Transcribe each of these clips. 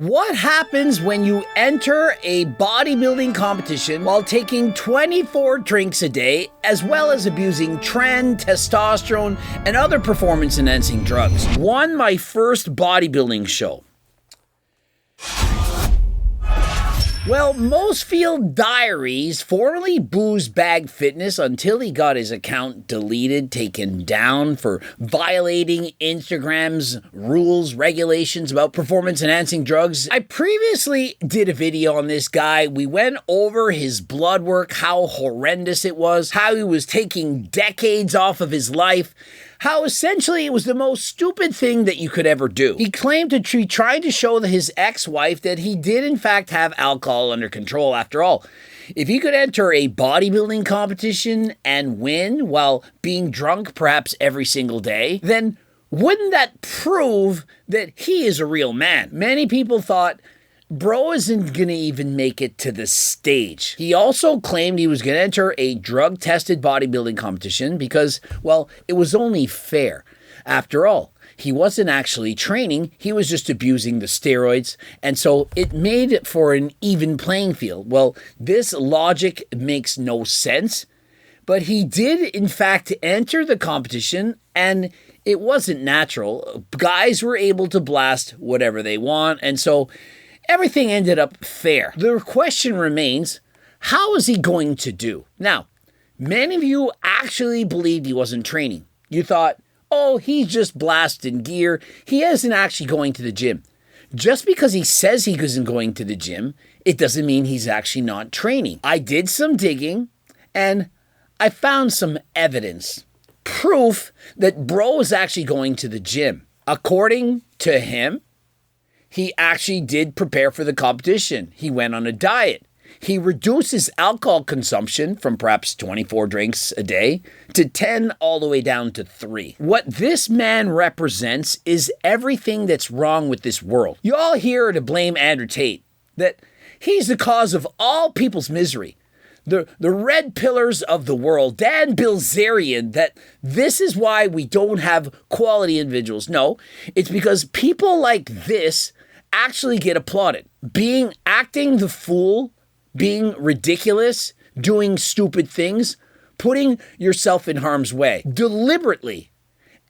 What happens when you enter a bodybuilding competition while taking 24 drinks a day, as well as abusing Tren, testosterone, and other performance-enhancing drugs? Won my first bodybuilding show. Well, most Field Diaries, formerly Booze Bag Fitness, until he got his account deleted, taken down for violating Instagram's rules, regulations about performance-enhancing drugs. I previously did a video on this guy. We went over his blood work, how horrendous it was, how he was taking decades off of his life, how essentially it was the most stupid thing that you could ever do. He claimed to be trying to show his ex-wife that he did in fact have alcohol under control. After all, if he could enter a bodybuilding competition and win while being drunk perhaps every single day, then wouldn't that prove that he is a real man? Many people thought, bro isn't gonna even make it to the stage. He also claimed he was gonna enter a drug-tested bodybuilding competition because, well, it was only fair. After all, he wasn't actually training, he was just abusing the steroids, and so it made for an even playing field. Well, this logic makes no sense, but he did in fact enter the competition, and it wasn't natural. Guys were able to blast whatever they want, and so everything ended up fair. The question remains, how is he going to do? Now, many of you actually believed he wasn't training. You thought, oh, he's just blasting gear. He isn't actually going to the gym. Just because he says he isn't going to the gym, it doesn't mean he's actually not training. I did some digging, and I found some evidence. Proof that bro is actually going to the gym. According to him, he actually did prepare for the competition. He went on a diet. He reduced his alcohol consumption from perhaps 24 drinks a day to 10 all the way down to 3. What this man represents is everything that's wrong with this world. You all here to blame Andrew Tate, that he's the cause of all people's misery. The red pillars of the world, Dan Bilzerian, that this is why we don't have quality individuals. No, it's because people like this actually get applauded. Acting the fool, being ridiculous, doing stupid things, putting yourself in harm's way deliberately,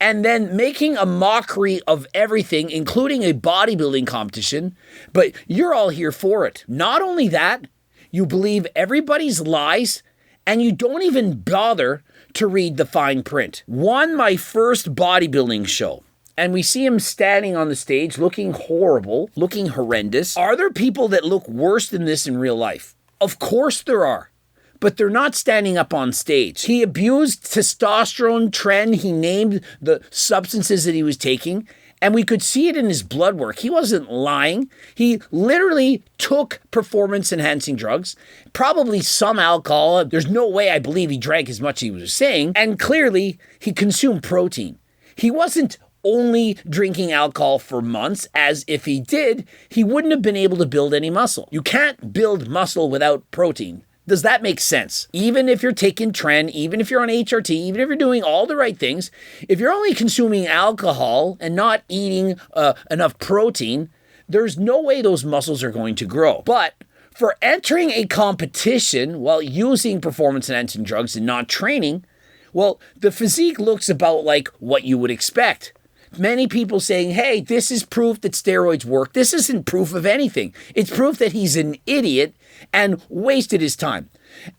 and then making a mockery of everything, including a bodybuilding competition, but you're all here for it. Not only that, you believe everybody's lies, and you don't even bother to read the fine print. Won my first bodybuilding show, and we see him standing on the stage looking horrible, looking horrendous. Are there people that look worse than this in real life? Of course there are, but they're not standing up on stage. He abused testosterone, Tren. He named the substances that he was taking, and we could see it in his blood work. He wasn't lying. He literally took performance-enhancing drugs, probably some alcohol. There's no way I believe he drank as much as he was saying. And clearly, he consumed protein. He wasn't only drinking alcohol for months, as if he did, he wouldn't have been able to build any muscle. You can't build muscle without protein. Does that make sense? Even if you're taking Tren, even if you're on HRT, even if you're doing all the right things, if you're only consuming alcohol and not eating enough protein, there's no way those muscles are going to grow. But for entering a competition while using performance-enhancing drugs and not training, well, the physique looks about like what you would expect. Many people saying, hey, this is proof that steroids work. This isn't proof of anything. It's proof that he's an idiot and wasted his time.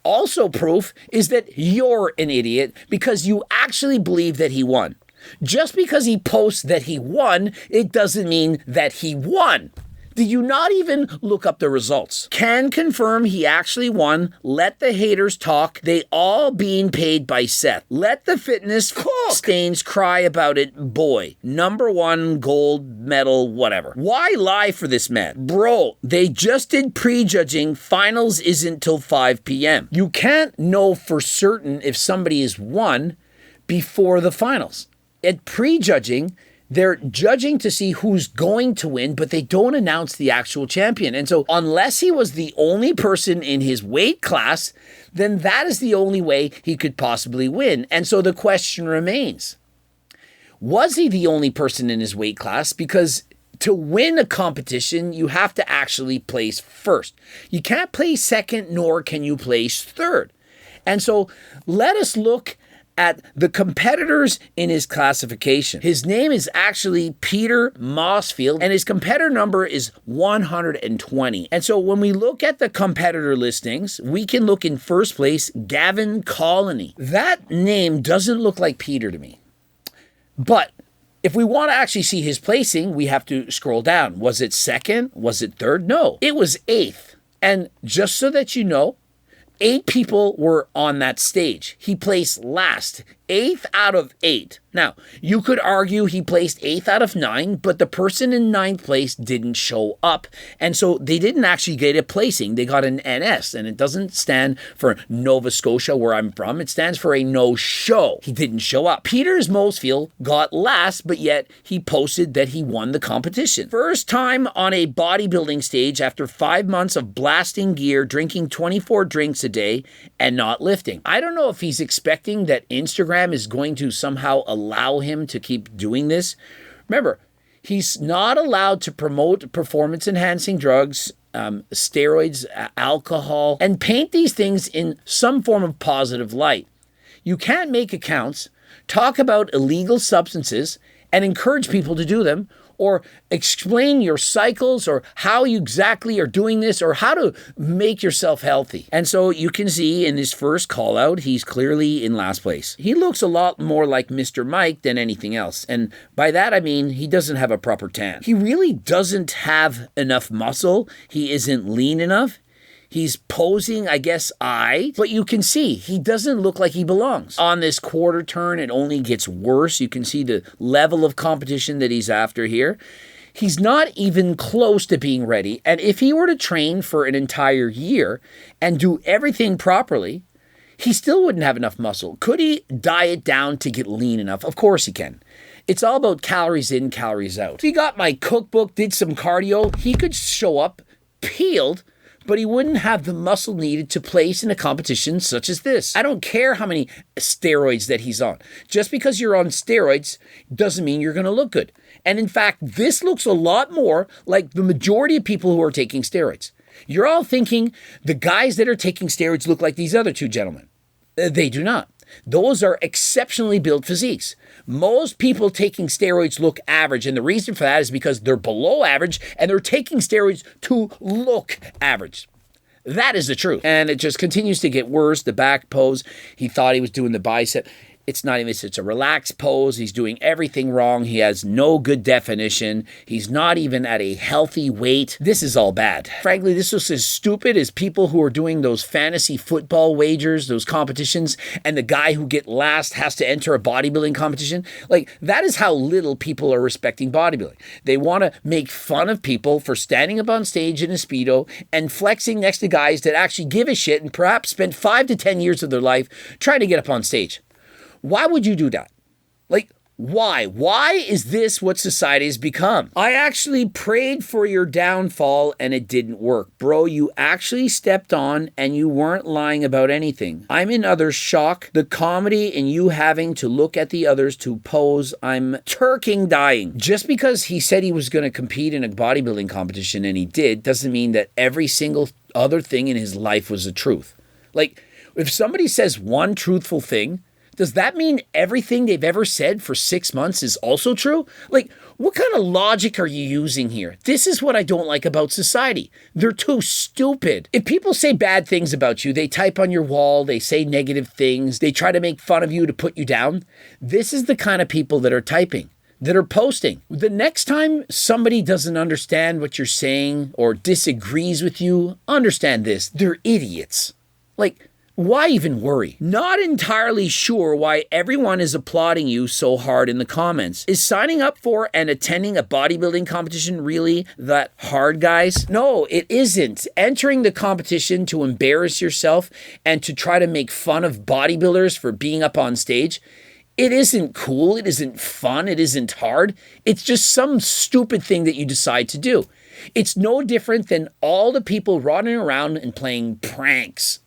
Also proof is that you're an idiot because you actually believe that he won. Just because he posts that he won, it doesn't mean that he won. Did you not even look up the results? Can confirm he actually won. Let the haters talk. They all being paid by Seth. Let the fitness stains cry about it. Boy, #1 gold medal, whatever. Why lie for this man? Bro, they just did prejudging. Finals isn't till 5 p.m. You can't know for certain if somebody is won before the finals. At prejudging, they're judging to see who's going to win, but they don't announce the actual champion. And so unless he was the only person in his weight class, then that is the only way he could possibly win. And so the question remains, was he the only person in his weight class? Because to win a competition, you have to actually place first. You can't place second, nor can you place third. And so let us look at the competitors in his classification. His name is actually Peter Mossfield, and his competitor number is 120. And so when we look at the competitor listings, we can look in first place, Gavin Colony. That name doesn't look like Peter to me. But if we want to actually see his placing, we have to scroll down. Was it second? Was it third? No, it was 8th. And just so that you know, 8 people were on that stage. He placed last, 8th out of 8. Now, you could argue he placed 8th out of 9, but the person in 9th place didn't show up. And so they didn't actually get a placing. They got an NS, and it doesn't stand for Nova Scotia, where I'm from. It stands for a no-show. He didn't show up. Peters Mossfield got last, but yet he posted that he won the competition. First time on a bodybuilding stage after 5 months of blasting gear, drinking 24 drinks a day, and not lifting. I don't know if he's expecting that Instagram is going to somehow allow him to keep doing this. Remember, he's not allowed to promote performance-enhancing drugs, steroids, alcohol, and paint these things in some form of positive light. You can't make accounts, talk about illegal substances, and encourage people to do them, or explain your cycles or how you exactly are doing this or how to make yourself healthy. And so you can see in his first call out, he's clearly in last place. He looks a lot more like Mr. Mike than anything else. And by that, I mean, he doesn't have a proper tan. He really doesn't have enough muscle. He isn't lean enough. He's posing, I guess, but you can see he doesn't look like he belongs. On this quarter turn, it only gets worse. You can see the level of competition that he's after here. He's not even close to being ready. And if he were to train for an entire year and do everything properly, he still wouldn't have enough muscle. Could he diet down to get lean enough? Of course he can. It's all about calories in, calories out. If he got my cookbook, did some cardio, he could show up peeled, but he wouldn't have the muscle needed to place in a competition such as this. I don't care how many steroids that he's on. Just because you're on steroids doesn't mean you're going to look good. And in fact, this looks a lot more like the majority of people who are taking steroids. You're all thinking the guys that are taking steroids look like these other two gentlemen. They do not. Those are exceptionally built physiques. Most people taking steroids look average, and the reason for that is because they're below average and they're taking steroids to look average. That is the truth. And it just continues to get worse. The back pose, he thought he was doing the bicep. It's not even, it's a relaxed pose. He's doing everything wrong. He has no good definition. He's not even at a healthy weight. This is all bad. Frankly, this was as stupid as people who are doing those fantasy football wagers, those competitions, and the guy who get last has to enter a bodybuilding competition. Like, that is how little people are respecting bodybuilding. They want to make fun of people for standing up on stage in a Speedo and flexing next to guys that actually give a shit and perhaps spent 5 to 10 years of their life trying to get up on stage. Why would you do that? Like, why? Why is this what society has become? I actually prayed for your downfall and it didn't work. Bro, you actually stepped on and you weren't lying about anything. I'm in utter shock. The comedy in you having to look at the others to pose, I'm turking dying. Just because he said he was going to compete in a bodybuilding competition and he did, doesn't mean that every single other thing in his life was the truth. Like, if somebody says one truthful thing, does that mean everything they've ever said for 6 months is also true? Like, what kind of logic are you using here? This is what I don't like about society. They're too stupid. If people say bad things about you, they type on your wall, they say negative things, they try to make fun of you to put you down. This is the kind of people that are typing, that are posting. The next time somebody doesn't understand what you're saying or disagrees with you, understand this, they're idiots. Like, why even worry? Not entirely sure why everyone is applauding you so hard in the comments. Is signing up for and attending a bodybuilding competition really that hard, guys? No, it isn't. Entering the competition to embarrass yourself and to try to make fun of bodybuilders for being up on stage, it isn't cool, it isn't fun, it isn't hard. It's just some stupid thing that you decide to do. It's no different than all the people running around and playing pranks.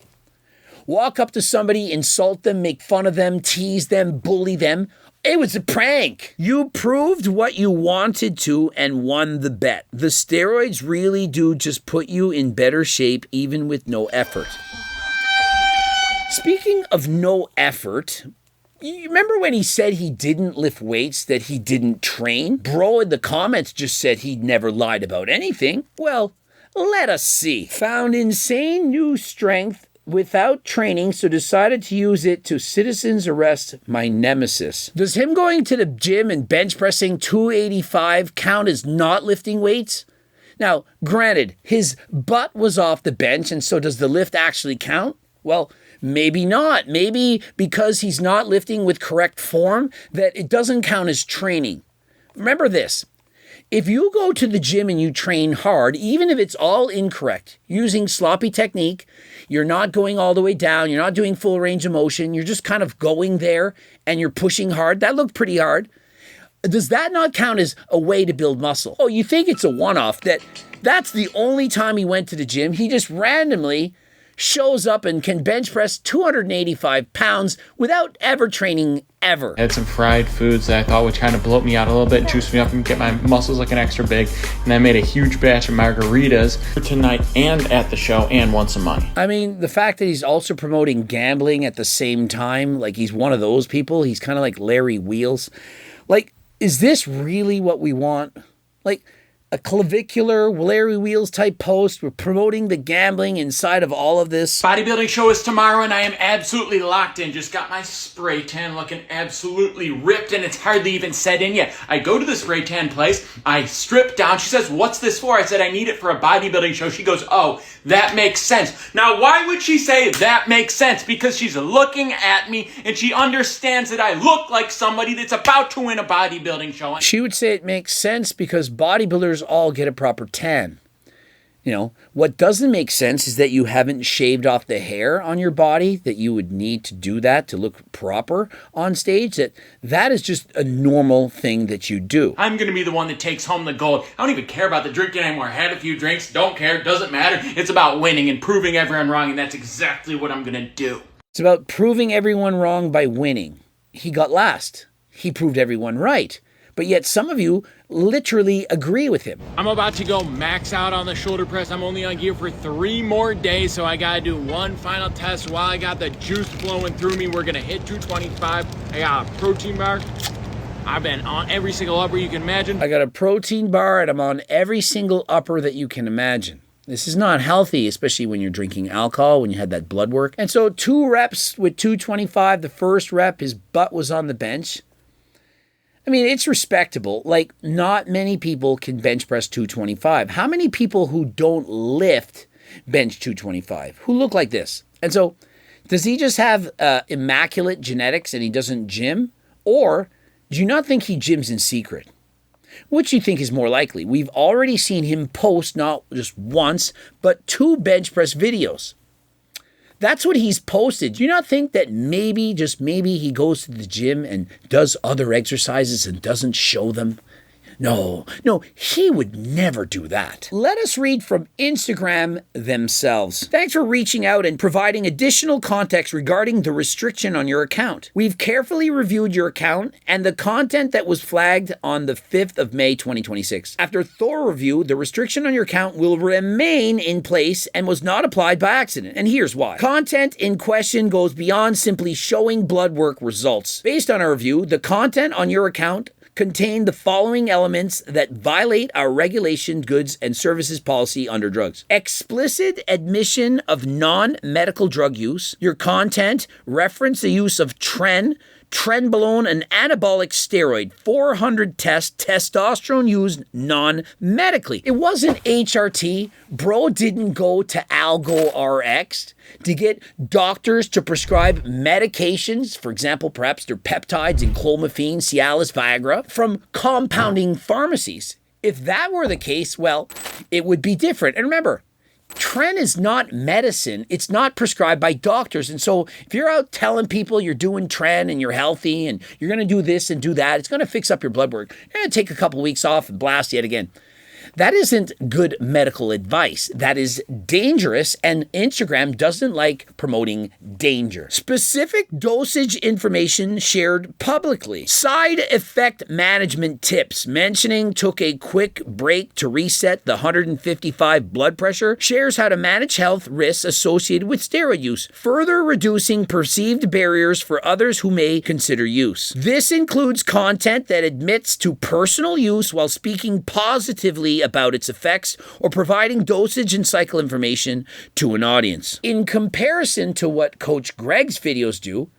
Walk up to somebody, insult them, make fun of them, tease them, bully them, It was a prank. You proved what you wanted to and won the bet. The steroids really do just put you in better shape even with no effort. Speaking of no effort, you remember when he said he didn't lift weights, that he didn't train? Bro in the comments just said he'd never lied about anything. Well, let us see. Found insane new strength without training, so decided to use it to citizens arrest my nemesis. Does him going to the gym and bench pressing 285 count as not lifting weights? Now, granted, his butt was off the bench, and so does the lift actually count? Well, maybe not. Maybe because he's not lifting with correct form, that it doesn't count as training. Remember this. If you go to the gym and you train hard, even if it's all incorrect, using sloppy technique, you're not going all the way down, you're not doing full range of motion, you're just kind of going there and you're pushing hard. That looked pretty hard. Does that not count as a way to build muscle? Oh, you think it's a one-off, that's the only time he went to the gym. He just randomly shows up and can bench press 285 pounds without ever training ever. I had some fried foods that I thought would kind of bloat me out a little bit, juice me up and get my muscles looking extra big. And I made a huge batch of margaritas for tonight and at the show and won some money. I mean, the fact that he's also promoting gambling at the same time, like he's one of those people, he's kind of like Larry Wheels. Like, is this really what we want? Like, a clavicular Larry Wheels type post. We're promoting the gambling inside of all of this. Bodybuilding show is tomorrow and I am absolutely locked in. Just got my spray tan looking absolutely ripped and it's hardly even set in yet. I go to the spray tan place. I strip down. She says, "What's this for?" I said, "I need it for a bodybuilding show." She goes, "Oh, that makes sense." Now, why would she say that makes sense? Because she's looking at me and she understands that I look like somebody that's about to win a bodybuilding show. She would say it makes sense because bodybuilders all get a proper tan. You know, what doesn't make sense is that you haven't shaved off the hair on your body, that you would need to do that to look proper on stage, that is just a normal thing that you do. I'm going to be the one that takes home the gold. I don't even care about the drinking anymore. Had a few drinks, don't care, doesn't matter. It's about winning and proving everyone wrong, and that's exactly what I'm going to do. It's about proving everyone wrong by winning. He got last. He proved everyone right. But yet some of you literally agree with him. I'm about to go max out on the shoulder press. I'm only on gear for 3 more days, so I gotta do one final test while I got the juice flowing through me. We're gonna hit 225. I got a protein bar. I've been on every single upper you can imagine. I got a protein bar and I'm on every single upper that you can imagine. This is not healthy, especially when you're drinking alcohol, when you had that blood work. And so 2 reps with 225. The first rep, his butt was on the bench. I mean, it's respectable. Like, not many people can bench press 225. How many people who don't lift bench 225, who look like this? And so, does he just have immaculate genetics and he doesn't gym? Or do you not think he gyms in secret? Which do you think is more likely? We've already seen him post not just once, but 2 bench press videos. That's what he's posted. Do you not think that maybe, just maybe, he goes to the gym and does other exercises and doesn't show them? No, he would never do that. Let us read from Instagram themselves. Thanks for reaching out and providing additional context regarding the restriction on your account. We've carefully reviewed your account and the content that was flagged on the 5th of May 2026. After thorough review, the restriction on your account will remain in place and was not applied by accident. And here's why. Content in question goes beyond simply showing blood work results. Based on our review, the content on your account contain the following elements that violate our regulation, goods, and services policy under drugs. Explicit admission of non-medical drug use. Your content reference the use of Tren, Trenbolone, an anabolic steroid, 400 testosterone used non-medically. It wasn't HRT. Bro didn't go to Algo RX to get doctors to prescribe medications, for example, perhaps their peptides and clomiphene, Cialis, Viagra, from compounding pharmacies. If that were the case, well, it would be different. And remember, Tren is not medicine. It's not prescribed by doctors. And so if you're out telling people you're doing Tren and you're healthy and you're going to do this and do that, it's going to fix up your blood work. You're going to take a couple weeks off and blast yet again. That isn't good medical advice. That is dangerous, and Instagram doesn't like promoting danger. Specific dosage information shared publicly. Side effect management tips. Mentioning took a quick break to reset the 155 blood pressure. Shares how to manage health risks associated with steroid use. Further reducing perceived barriers for others who may consider use. This includes content that admits to personal use while speaking positively about its effects or providing dosage and cycle information to an audience. In comparison to what Coach Greg's videos do,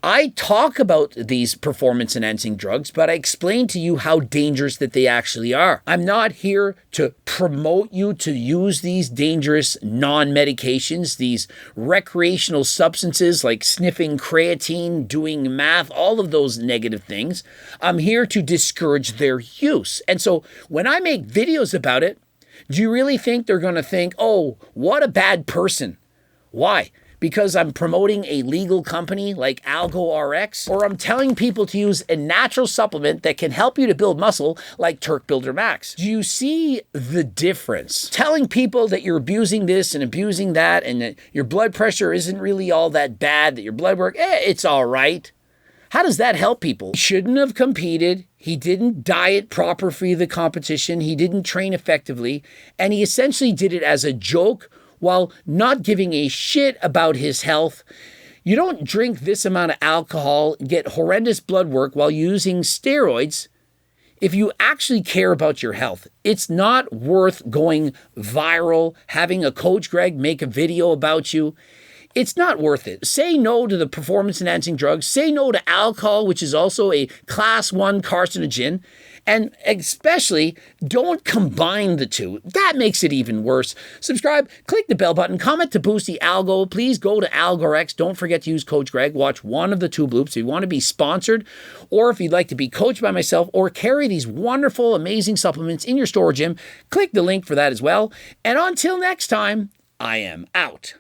I talk about these performance-enhancing drugs, but I explain to you how dangerous that they actually are. I'm not here to promote you to use these dangerous non-medications, these recreational substances like sniffing creatine, doing meth, all of those negative things. I'm here to discourage their use. And so when I make videos about it, do you really think they're going to think, oh, what a bad person? Why? Because I'm promoting a legal company like AlgoRx, or I'm telling people to use a natural supplement that can help you to build muscle like Turk Builder Max. Do you see the difference? Telling people that you're abusing this and abusing that and that your blood pressure isn't really all that bad, that your blood work, it's all right. How does that help people? He shouldn't have competed. He didn't diet proper for the competition. He didn't train effectively. And he essentially did it as a joke while not giving a shit about his health. You don't drink this amount of alcohol, get horrendous blood work while using steroids if you actually care about your health. It's not worth going viral, having a Coach Greg make a video about you. It's not worth it. Say no to the performance-enhancing drugs. Say no to alcohol, which is also a class 1 carcinogen. And especially, don't combine the two. That makes it even worse. Subscribe, click the bell button, comment to boost the algo. Please go to AlgoRx. Don't forget to use Coach Greg. Watch one of the 2 bloops. If you want to be sponsored, or if you'd like to be coached by myself, or carry these wonderful, amazing supplements in your store or gym, click the link for that as well. And until next time, I am out.